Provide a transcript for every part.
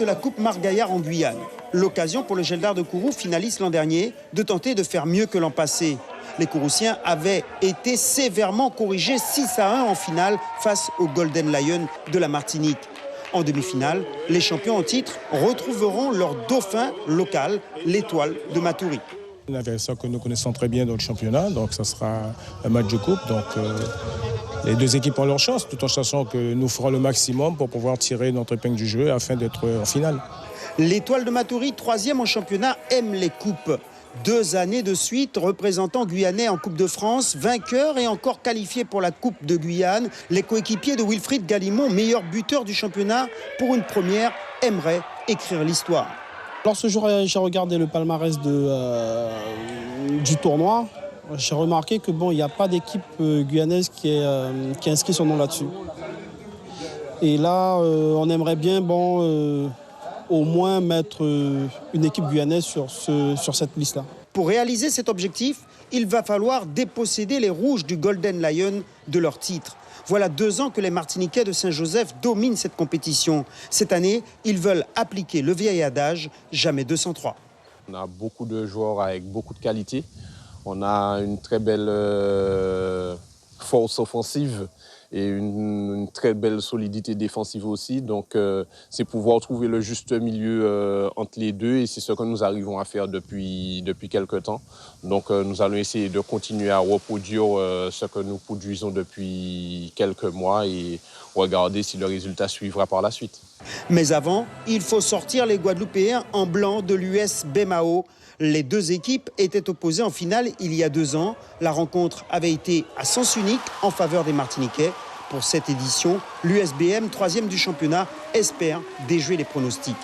De la Coupe Margaillard en Guyane. L'occasion pour le Geldar de Kourou, finaliste l'an dernier, de tenter de faire mieux que l'an passé. Les Kouroussiens avaient été sévèrement corrigés 6-1 en finale face au Golden Lion de la Martinique. En demi-finale, les champions en titre retrouveront leur dauphin local, l'Étoile de Matoury. Un adversaire que nous connaissons très bien dans le championnat, donc ça sera un match de coupe. Donc les deux équipes ont leur chance, tout en sachant que nous ferons le maximum pour pouvoir tirer notre épingle du jeu afin d'être en finale. L'Étoile de Matoury, 3e en championnat, aime les coupes. 2 années de suite, représentant guyanais en Coupe de France, vainqueur et encore qualifié pour la Coupe de Guyane. Les coéquipiers de Wilfried Galimond, meilleur buteur du championnat, pour une première, aimeraient écrire l'histoire. Lorsque j'ai regardé le palmarès du tournoi, j'ai remarqué que il n'y a pas d'équipe guyanaise qui a inscrit son nom là-dessus. Et là, on aimerait bien au moins mettre une équipe guyanaise sur cette liste-là. Pour réaliser cet objectif, il va falloir déposséder les Rouges du Golden Lion de leur titre. Voilà 2 ans que les Martiniquais de Saint-Joseph dominent cette compétition. Cette année, ils veulent appliquer le vieil adage « jamais 203 ». On a beaucoup de joueurs avec beaucoup de qualité. On a une très belle force offensive et une très belle solidité défensive aussi. Donc, c'est pouvoir trouver le juste milieu entre les deux et c'est ce que nous arrivons à faire depuis quelques temps. Donc, nous allons essayer de continuer à reproduire ce que nous produisons depuis quelques mois et regarder si le résultat suivra par la suite. Mais avant, il faut sortir les Guadeloupéens en blanc de l'US Bemao. Les 2 équipes étaient opposées en finale il y a 2 ans. La rencontre avait été à sens unique en faveur des Martiniquais. Pour cette édition, l'USBM, 3e du championnat, espère déjouer les pronostics.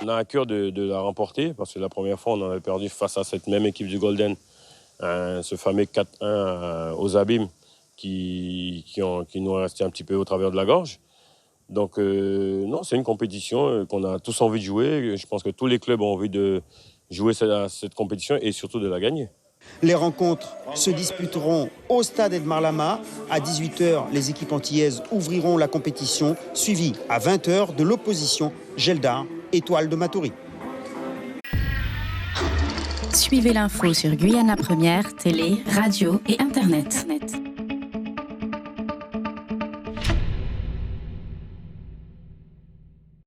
On a à cœur de la remporter parce que la première fois, on en avait perdu face à cette même équipe du Golden. Ce fameux 4-1 aux abîmes qui nous est resté un petit peu au travers de la gorge. Donc, non, c'est une compétition qu'on a tous envie de jouer. Je pense que tous les clubs ont envie de jouer cette compétition et surtout de la gagner. Les rencontres se disputeront au stade Edmar Lama. À 18h, les équipes antillaises ouvriront la compétition, suivie à 20h de l'opposition Geldar, Étoile de Matoury. Suivez l'info sur Guyana Première, télé, radio et internet.